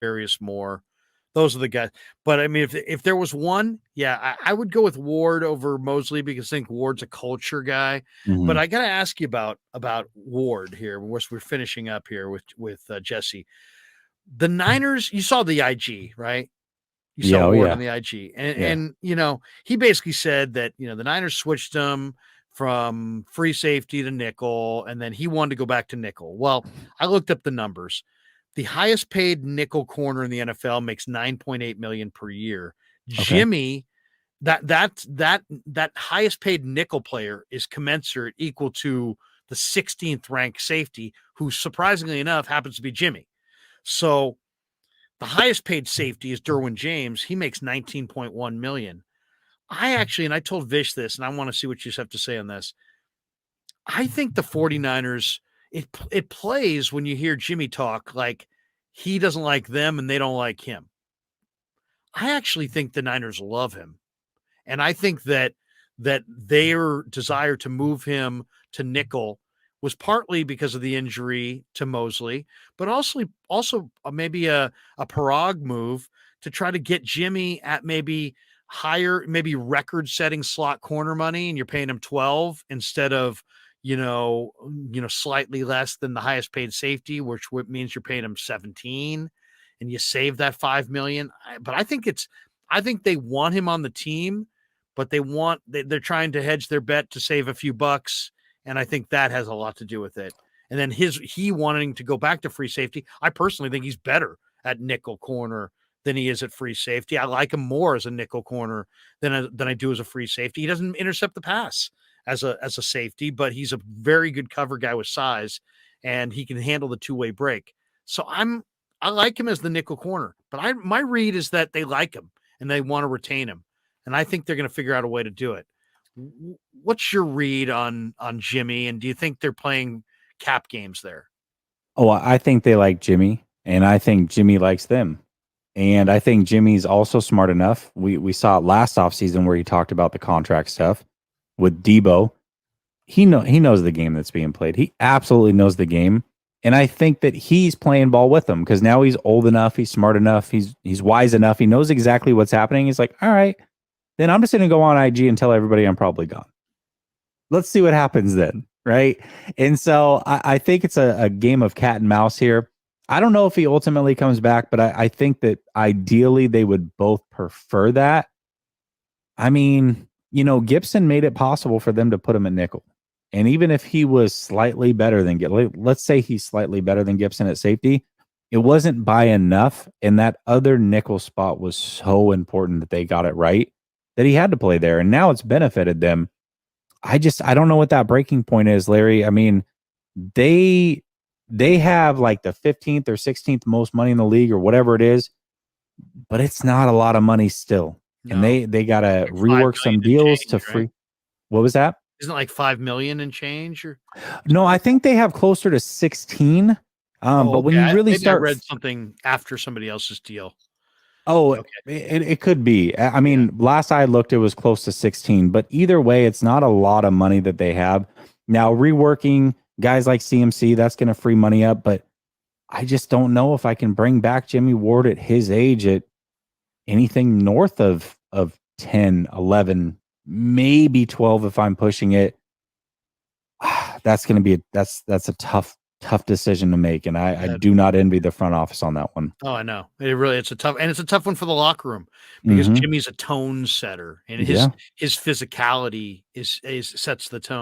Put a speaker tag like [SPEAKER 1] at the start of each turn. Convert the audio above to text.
[SPEAKER 1] Darius Moore. Those are the guys. But I mean, if there was one, yeah, I would go with Ward over Mosley because I think Ward's a culture guy. But
[SPEAKER 2] Mhm.
[SPEAKER 1] I got to ask you about Ward here. We're finishing up here with Jesse. The Niners. You saw the IG, right? You saw
[SPEAKER 2] Yeah, oh
[SPEAKER 1] Ward on
[SPEAKER 2] yeah,
[SPEAKER 1] the IG,
[SPEAKER 2] yeah.
[SPEAKER 1] and he basically said that the Niners switched him from free safety to nickel, and then he wanted to go back to nickel. Well, I looked up the numbers. The highest paid nickel corner in the NFL makes 9.8 million per year.
[SPEAKER 2] Okay.
[SPEAKER 1] Jimmy, that highest paid nickel player is commensurate equal to the 16th ranked safety, who surprisingly enough happens to be Jimmy. So the highest paid safety is Derwin James. He makes 19.1 million. And I told Vish this, and I want to see what you have to say on this. I think the 49ers, it plays when you hear Jimmy talk like he doesn't like them and they don't like him. I actually think the Niners love him. And I think that their desire to move him to nickel was partly because of the injury to Mosley, but also maybe a Parag move to try to get Jimmy at maybe higher, maybe record-setting slot corner money, and you're paying him 12 instead of slightly less than the highest paid safety, which means you're paying him 17, and you save that 5 million. But I think they want him on the team, but they're trying to hedge their bet to save a few bucks, and I think that has a lot to do with it. And then he wanting to go back to free safety. I personally think he's better at nickel corner than he is at free safety. I like him more as a nickel corner than I do as a free safety. He doesn't intercept the pass as a safety, but he's a very good cover guy with size, and he can handle the two-way break. So I like him as the nickel corner, but my read is that they like him and they want to retain him. And I think they're going to figure out a way to do it. What's your read on Jimmy? And do you think they're playing cap games there?
[SPEAKER 2] Oh, I think they like Jimmy, and I think Jimmy likes them. And I think Jimmy's also smart enough. We saw it last offseason where he talked about the contract stuff with Debo. He knows the game that's being played. He absolutely knows the game. And I think that he's playing ball with them because now he's old enough, he's smart enough, he's wise enough, he knows exactly what's happening. He's like, all right, then I'm just gonna go on IG and tell everybody I'm probably gone. Let's see what happens then, right? And so I think it's a game of cat and mouse here. I don't know if he ultimately comes back, but I think that ideally they would both prefer that. I mean, Gibson made it possible for them to put him at nickel. And even if he was slightly better than, let's say he's slightly better than Gibson at safety, it wasn't by enough. And that other nickel spot was so important that they got it right that he had to play there. And now it's benefited them. I don't know what that breaking point is, Larry. I mean, they have like the 15th or 16th most money in the league or whatever it is, but it's not a lot of money still. And
[SPEAKER 1] No,
[SPEAKER 2] they got to
[SPEAKER 1] like 5
[SPEAKER 2] rework
[SPEAKER 1] million
[SPEAKER 2] some
[SPEAKER 1] and
[SPEAKER 2] deals to
[SPEAKER 1] change, right?
[SPEAKER 2] free. What was that?
[SPEAKER 1] Isn't it like 5 million and change or
[SPEAKER 2] No,
[SPEAKER 1] something
[SPEAKER 2] I
[SPEAKER 1] like that?
[SPEAKER 2] think they have closer to 16.
[SPEAKER 1] Oh,
[SPEAKER 2] But when
[SPEAKER 1] okay.
[SPEAKER 2] you really
[SPEAKER 1] Maybe I
[SPEAKER 2] start,
[SPEAKER 1] read something after somebody else's deal.
[SPEAKER 2] oh,
[SPEAKER 1] Okay.
[SPEAKER 2] it could be. I
[SPEAKER 1] Yeah.
[SPEAKER 2] mean, last I looked, it was close to 16. But either way, it's not a lot of money that they have. Now, reworking guys like CMC, that's going to free money up. But I just don't know if I can bring back Jimmy Ward at his age at anything north of 10, 11, maybe 12 if I'm pushing it. That's going to be that's a tough decision to make, and I
[SPEAKER 1] Yeah.
[SPEAKER 2] do not envy the front office on that one.
[SPEAKER 1] Oh, I know. It's a tough one for the locker room because
[SPEAKER 2] Mhm.
[SPEAKER 1] Jimmy's a tone setter and his
[SPEAKER 2] Yeah.
[SPEAKER 1] his physicality is sets the tone.